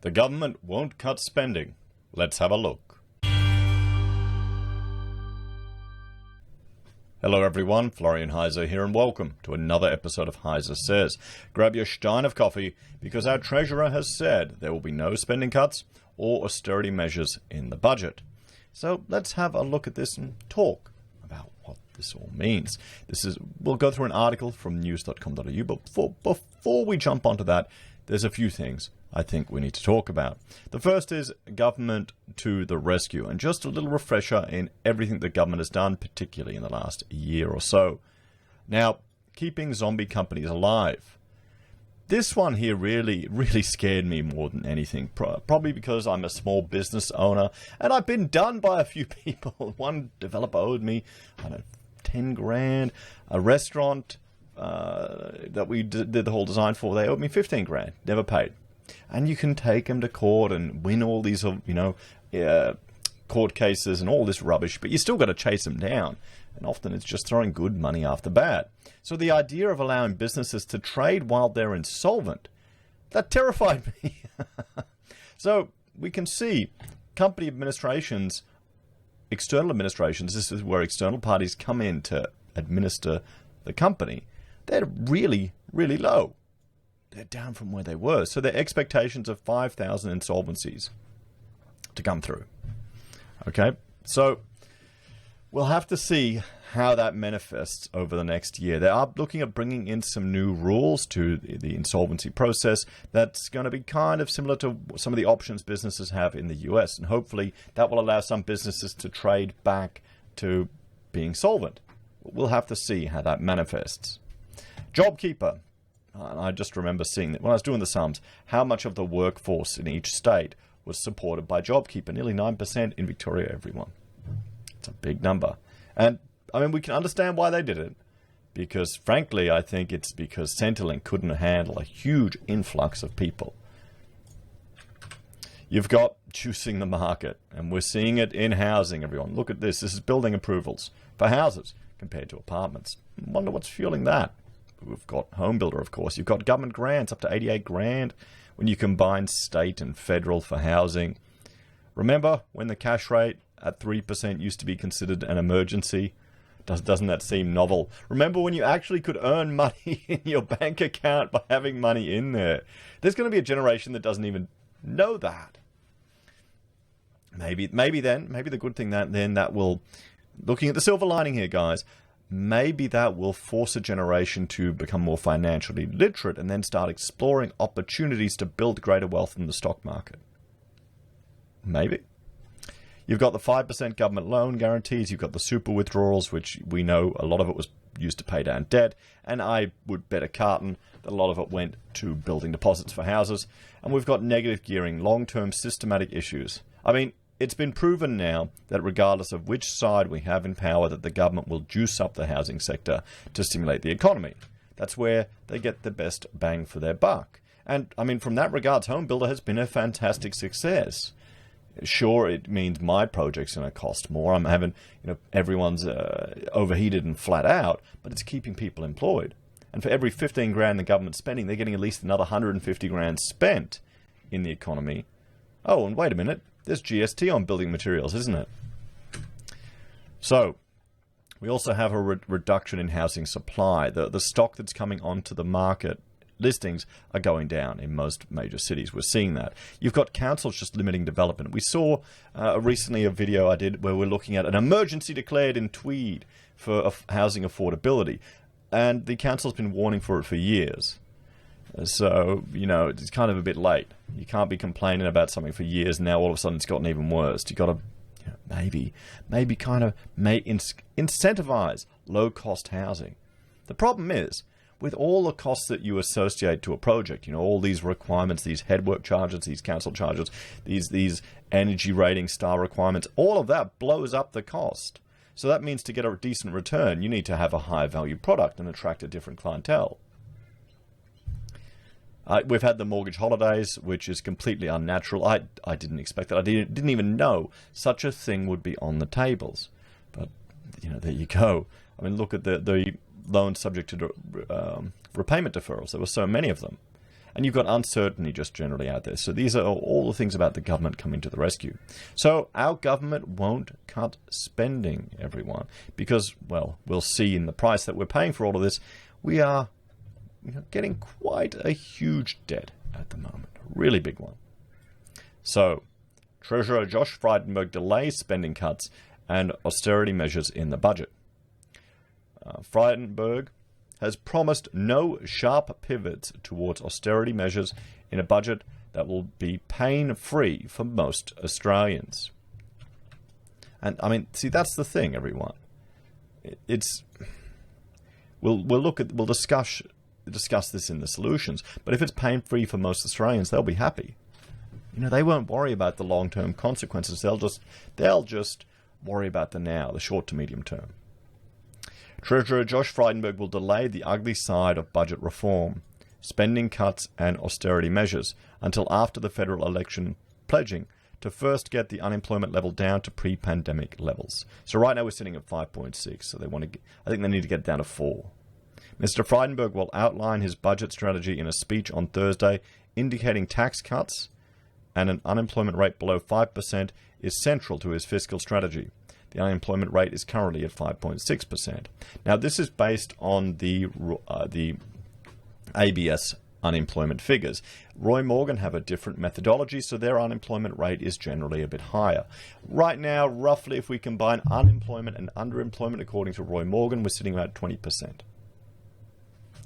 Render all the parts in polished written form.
The government won't cut spending. Let's have a look. Hello everyone, Florian.heise here and welcome to another episode of HeiseSays. Grab your stein of coffee because our Treasurer has said there will be no spending cuts or austerity measures in the budget. So let's have a look at this and talk about what this all means. We'll go through an article from news.com.au, but before we jump onto that, there's a few things I think we need to talk about. The first is government to the rescue, and just a little refresher in everything the government has done, particularly in the last year or so. Now, keeping zombie companies alive. This one here really scared me more than anything, probably because I'm a small business owner, and I've been done by a few people. One developer owed me, 10 grand. A restaurant that we did the whole design for, they owed me 15 grand, never paid. And you can take them to court and win all these, court cases and all this rubbish, but you still got to chase them down. And often it's just throwing good money after bad. So the idea of allowing businesses to trade while they're insolvent, that terrified me. So we can see company administrations, external administrations, this is where external parties come in to administer the company, they're really low. They're down from where they were. So their expectations of 5,000 insolvencies to come through. Okay, so we'll have to see how that manifests over the next year. They are looking at bringing in some new rules to the insolvency process that's going to be kind of similar to some of the options businesses have in the US. And hopefully that will allow some businesses to trade back to being solvent. We'll have to see how that manifests. JobKeeper. And I just remember seeing that when I was doing the sums, how much of the workforce in each state was supported by JobKeeper. Nearly 9% in Victoria, everyone. It's a big number. And, we can understand why they did it. Because, frankly, I think it's because Centrelink couldn't handle a huge influx of people. You've got juicing the market. And we're seeing it in housing, everyone. Look at this. This is building approvals for houses compared to apartments. I wonder what's fueling that. We've got Home Builder, of course. You've got government grants up to 88 grand when you combine state and federal for housing. Remember when the cash rate at 3% used to be considered an emergency? Doesn't that seem novel? Remember when you actually could earn money in your bank account by having money in there? There's going to be a generation that doesn't even know that. Maybe the good thing that will, looking at the silver lining here, guys, maybe that will force a generation to become more financially literate and then start exploring opportunities to build greater wealth in the stock market. Maybe. You've got the 5% government loan guarantees. You've got the super withdrawals, which we know a lot of it was used to pay down debt. And I would bet a carton that a lot of it went to building deposits for houses. And we've got negative gearing, long-term systematic issues. It's been proven now that regardless of which side we have in power, that the government will juice up the housing sector to stimulate the economy. That's where they get the best bang for their buck. And, from that regards, Home Builder has been a fantastic success. Sure, it means my project's going to cost more. I'm having, everyone's overheated and flat out, but it's keeping people employed. And for every 15 grand the government's spending, they're getting at least another 150 grand spent in the economy. Oh, and wait a minute. There's GST on building materials, isn't it? So, we also have a reduction in housing supply. The stock that's coming onto the market, listings, are going down in most major cities. We're seeing that. You've got councils just limiting development. We saw recently a video I did where we're looking at an emergency declared in Tweed for housing affordability. And the council's been warning for it for years. So, it's kind of a bit late. You can't be complaining about something for years, and now all of a sudden it's gotten even worse. You've got to maybe incentivize low-cost housing. The problem is, with all the costs that you associate to a project, all these requirements, these headwork charges, these council charges, these energy rating star requirements, all of that blows up the cost. So that means to get a decent return, you need to have a high-value product and attract a different clientele. We've had the mortgage holidays, which is completely unnatural. I didn't expect that. I didn't even know such a thing would be on the tables. But, there you go. Look at the loans subject to repayment deferrals. There were so many of them. And you've got uncertainty just generally out there. So these are all the things about the government coming to the rescue. So our government won't cut spending, everyone, because, well, we'll see in the price that we're paying for all of this, we are getting quite a huge debt at the moment, a really big one. So Treasurer Josh Frydenberg delays spending cuts and austerity measures in the budget. Frydenberg has promised no sharp pivots towards austerity measures in a budget that will be pain-free for most Australians. And I mean, see, that's the thing, everyone. We'll discuss this in the solutions. But if it's pain-free for most Australians, they'll be happy. They won't worry about the long-term consequences. They'll just worry about the now, the short to medium term. Treasurer Josh Frydenberg will delay the ugly side of budget reform, spending cuts and austerity measures until after the federal election, pledging to first get the unemployment level down to pre-pandemic levels. So right now we're sitting at 5.6, so I think they need to get it down to 4. Mr. Frydenberg will outline his budget strategy in a speech on Thursday, indicating tax cuts and an unemployment rate below 5% is central to his fiscal strategy. The unemployment rate is currently at 5.6%. Now, this is based on the ABS unemployment figures. Roy Morgan have a different methodology, so their unemployment rate is generally a bit higher. Right now, roughly, if we combine unemployment and underemployment, according to Roy Morgan, we're sitting about 20%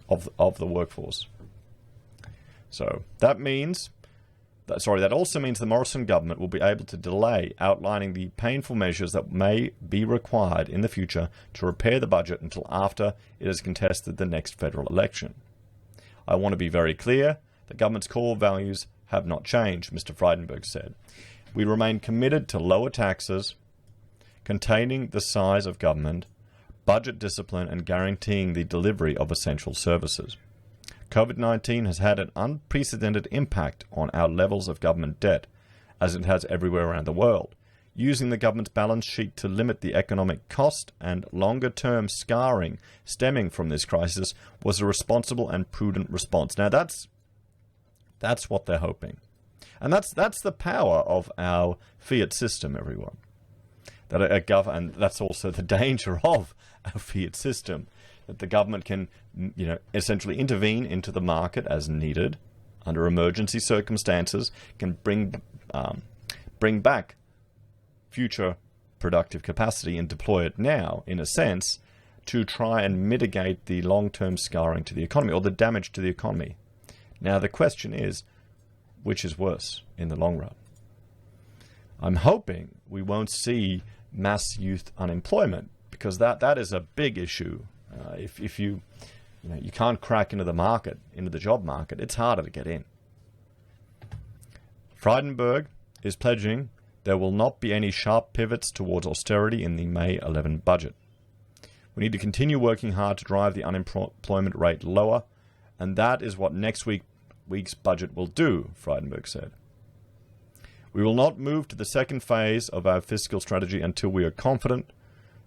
of the workforce. So that also means the Morrison government will be able to delay outlining the painful measures that may be required in the future to repair the budget until after it has contested the next federal election. I want to be very clear, the government's core values have not changed, Mr. Frydenberg said. We remain committed to lower taxes, containing the size of government, budget discipline, and guaranteeing the delivery of essential services. COVID-19 has had an unprecedented impact on our levels of government debt, as it has everywhere around the world. Using the government's balance sheet to limit the economic cost and longer-term scarring stemming from this crisis was a responsible and prudent response. Now, that's what they're hoping. And that's the power of our fiat system, everyone. And that's also the danger of our fiat system, that the government can, essentially intervene into the market as needed under emergency circumstances, can bring back future productive capacity and deploy it now, in a sense, to try and mitigate the long-term scarring to the economy or the damage to the economy. Now, the question is, which is worse in the long run? I'm hoping we won't see mass youth unemployment, because that is a big issue. If you can't crack into the job market, it's harder to get in. Frydenberg is pledging there will not be any sharp pivots towards austerity in the May 11 budget. We need to continue working hard to drive the unemployment rate lower, and that is what next week's budget will do, Frydenberg said. We will not move to the second phase of our fiscal strategy until we are confident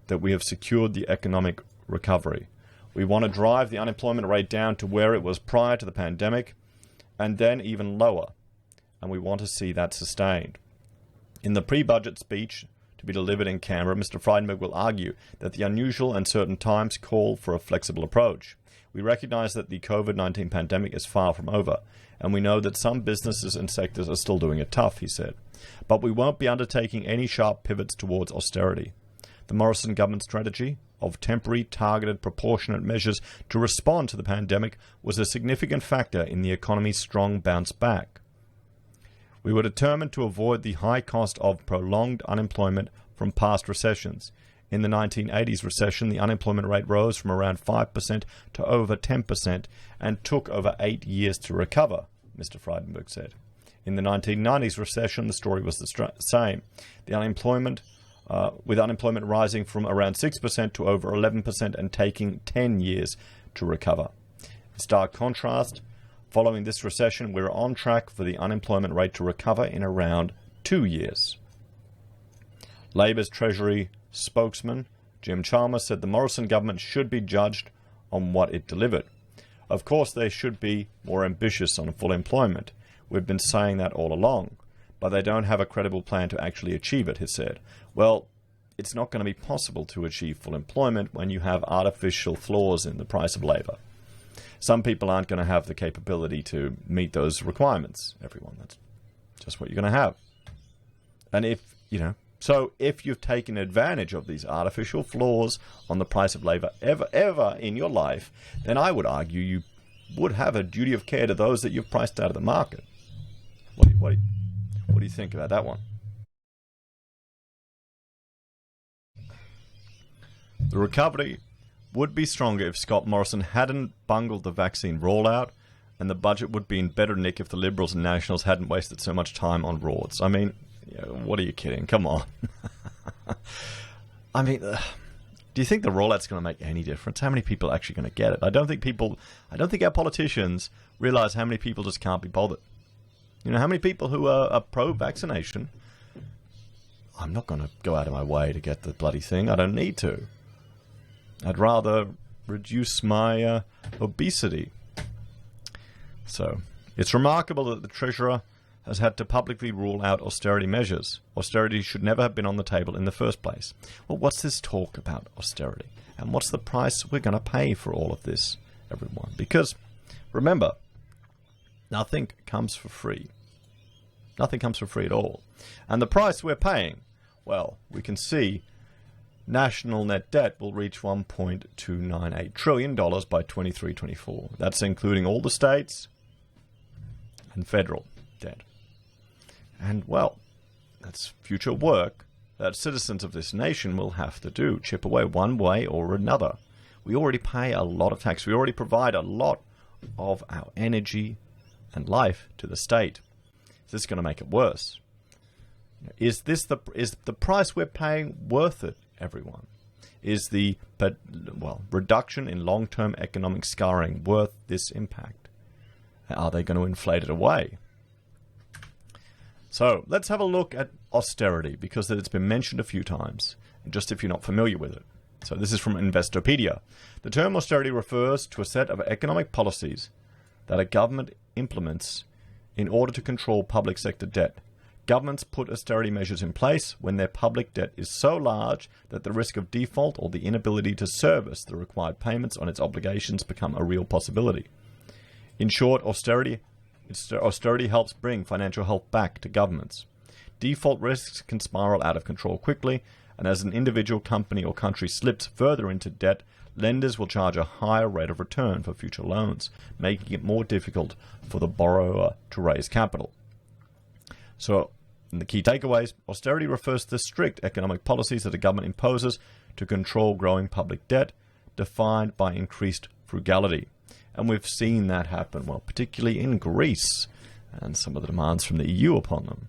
that we have secured the economic recovery. We want to drive the unemployment rate down to where it was prior to the pandemic, and then even lower, and we want to see that sustained. In the pre-budget speech to be delivered in Canberra, Mr. Frydenberg will argue that the unusual and certain times call for a flexible approach. We recognise that the COVID-19 pandemic is far from over, and we know that some businesses and sectors are still doing it tough, he said. But we won't be undertaking any sharp pivots towards austerity. The Morrison government strategy of temporary, targeted, proportionate measures to respond to the pandemic was a significant factor in the economy's strong bounce back. We were determined to avoid the high cost of prolonged unemployment from past recessions. In the 1980s recession, the unemployment rate rose from around 5% to over 10% and took over 8 years to recover, Mr. Frydenberg said. In the 1990s recession, the story was the same. With unemployment rising from around 6% to over 11% and taking 10 years to recover. In stark contrast, following this recession, we're on track for the unemployment rate to recover in around 2 years. Labor's Treasury spokesman, Jim Chalmers, said the Morrison government should be judged on what it delivered. Of course, they should be more ambitious on full employment. We've been saying that all along. But they don't have a credible plan to actually achieve it, he said. Well, it's not going to be possible to achieve full employment when you have artificial flaws in the price of labor. Some people aren't going to have the capability to meet those requirements, everyone. That's just what you're going to have. And so if you've taken advantage of these artificial flaws on the price of labor ever in your life, then I would argue you would have a duty of care to those that you've priced out of the market. What do you think about that one? The recovery would be stronger if Scott Morrison hadn't bungled the vaccine rollout, and the budget would be in better nick if the Liberals and Nationals hadn't wasted so much time on rorts. I mean, what are you kidding? Come on. I mean, do you think the rollout's going to make any difference? How many people are actually going to get it? I don't think our politicians realize how many people just can't be bothered. How many people who are pro-vaccination, I'm not going to go out of my way to get the bloody thing. I don't need to. I'd rather reduce my obesity. So, it's remarkable that the Treasurer has had to publicly rule out austerity measures. Austerity should never have been on the table in the first place. Well, what's this talk about austerity? And what's the price we're going to pay for all of this, everyone? Because, remember, nothing comes for free. Nothing comes for free at all. And the price we're paying, well, we can see national net debt will reach $1.298 trillion by 23-24. That's including all the states and federal debt. And, well, that's future work that citizens of this nation will have to do, chip away one way or another. We already pay a lot of tax. We already provide a lot of our energy and life to the state. Is this going to make it worse? Is the price we're paying worth it, everyone? Is the reduction in long-term economic scarring worth this impact? Are they going to inflate it away? So let's have a look at austerity, because it's been mentioned a few times, just if you're not familiar with it. So this is from Investopedia. The term austerity refers to a set of economic policies that a government implements in order to control public sector debt. Governments put austerity measures in place when their public debt is so large that the risk of default or the inability to service the required payments on its obligations become a real possibility. In short, austerity helps bring financial health back to governments. Default risks can spiral out of control quickly, and as an individual, company, or country slips further into debt, lenders will charge a higher rate of return for future loans, making it more difficult for the borrower to raise capital. So, in the key takeaways, austerity refers to strict economic policies that a government imposes to control growing public debt, defined by increased frugality. And we've seen that happen, well, particularly in Greece, and some of the demands from the EU upon them.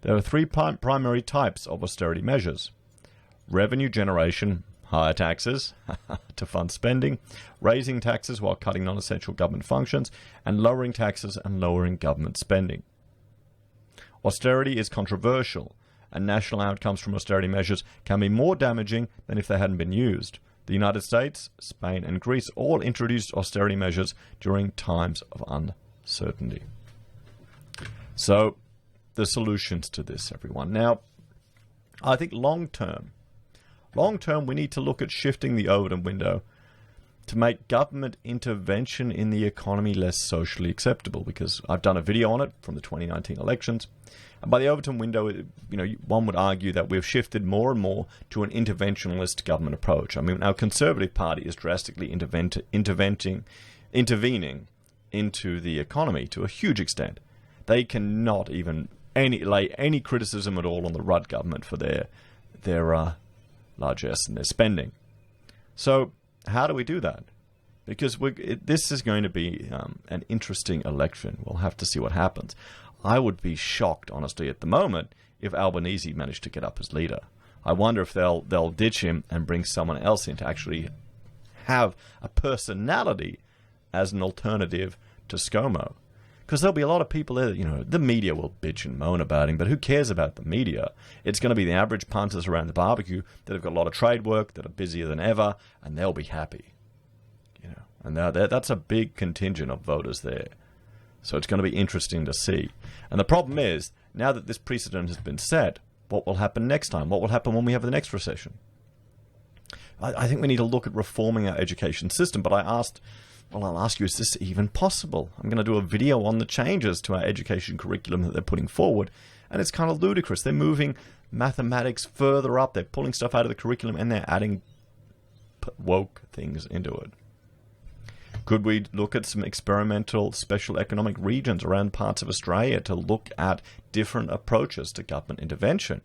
There are three primary types of austerity measures: revenue generation, higher taxes to fund spending, raising taxes while cutting non-essential government functions, and lowering taxes and lowering government spending. Austerity is controversial, and national outcomes from austerity measures can be more damaging than if they hadn't been used. The United States, Spain, and Greece all introduced austerity measures during times of uncertainty. So, the solutions to this, everyone. Now, I think long term, we need to look at shifting the Overton window to make government intervention in the economy less socially acceptable, because I've done a video on it from the 2019 elections. And by the Overton window, one would argue that we've shifted more and more to an interventionist government approach. I mean, our Conservative Party is drastically intervening into the economy to a huge extent. They cannot even lay any criticism at all on the Rudd government for their largesse in their spending. So, how do we do that? Because this is going to be an interesting election. We'll have to see what happens. I would be shocked, honestly, at the moment, if Albanese managed to get up as leader. I wonder if they'll ditch him and bring someone else in to actually have a personality as an alternative to ScoMo. Because there'll be a lot of people there that, the media will bitch and moan about him, but who cares about the media? It's going to be the average punters around the barbecue that have got a lot of trade work, that are busier than ever, and they'll be happy. And now that's a big contingent of voters there. So it's going to be interesting to see. And the problem is, now that this precedent has been set, what will happen next time? What will happen when we have the next recession? I think we need to look at reforming our education system. But I'll ask you, is this even possible? I'm going to do a video on the changes to our education curriculum that they're putting forward. And it's kind of ludicrous. They're moving mathematics further up. They're pulling stuff out of the curriculum and they're adding woke things into it. Could we look at some experimental special economic regions around parts of Australia to look at different approaches to government intervention?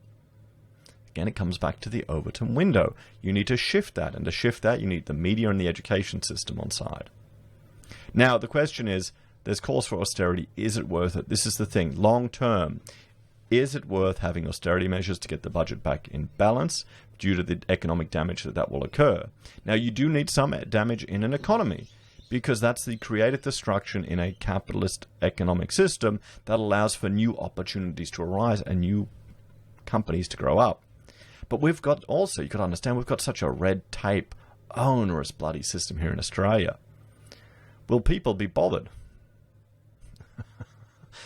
Again, it comes back to the Overton window. You need to shift that, and to shift that, you need the media and the education system on side. Now, the question is, there's calls for austerity. Is it worth it? This is the thing. Long term, is it worth having austerity measures to get the budget back in balance due to the economic damage that will occur? Now, you do need some damage in an economy, because that's the creative destruction in a capitalist economic system that allows for new opportunities to arise and new companies to grow up. But we've got also, you got to understand, we've got such a red tape, onerous bloody system here in Australia. Will people be bothered?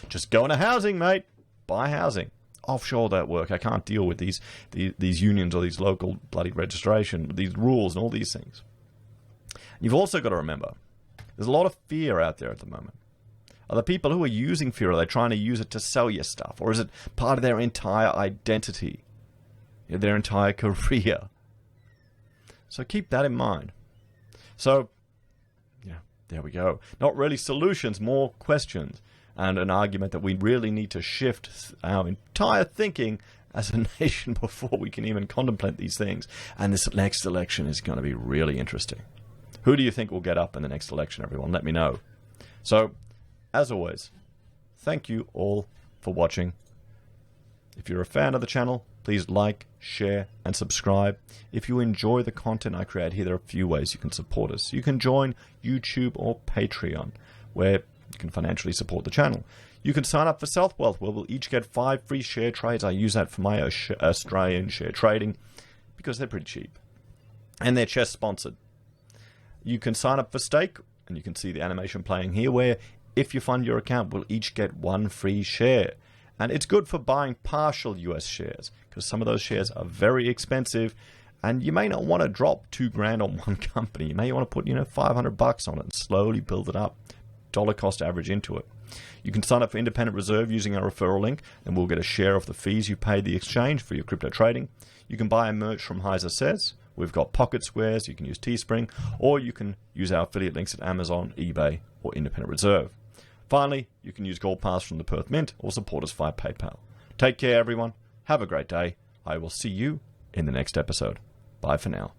Just go into housing, mate. Buy housing. Offshore that work. I can't deal with these unions or these local bloody registration, these rules and all these things. You've also got to remember, there's a lot of fear out there at the moment. Are the people who are using fear, are they trying to use it to sell you stuff? Or is it part of their entire identity, their entire career? So keep that in mind. So, yeah, there we go. Not really solutions, more questions. And an argument that we really need to shift our entire thinking as a nation before we can even contemplate these things. And this next election is going to be really interesting. Who do you think will get up in the next election, everyone? Let me know. So, as always, thank you all for watching. If you're a fan of the channel, please like, share, and subscribe. If you enjoy the content I create here, there are a few ways you can support us. You can join YouTube or Patreon, where you can financially support the channel. You can sign up for SelfWealth, where we'll each get 5 free share trades. I use that for my Australian share trading because they're pretty cheap. And they're chess sponsored. You can sign up for Stake, and you can see the animation playing here, where if you fund your account, we'll each get 1 free share. And it's good for buying partial US shares, because some of those shares are very expensive, and you may not want to drop $2,000 on one company. You may want to put, $500 on it and slowly build it up, dollar cost average into it. You can sign up for Independent Reserve using our referral link, and we'll get a share of the fees you pay the exchange for your crypto trading. You can buy a merch from HeiseSays. We've got pocket squares, you can use Teespring, or you can use our affiliate links at Amazon, eBay, or Independent Reserve. Finally, you can use Gold Pass from the Perth Mint or support us via PayPal. Take care, everyone. Have a great day. I will see you in the next episode. Bye for now.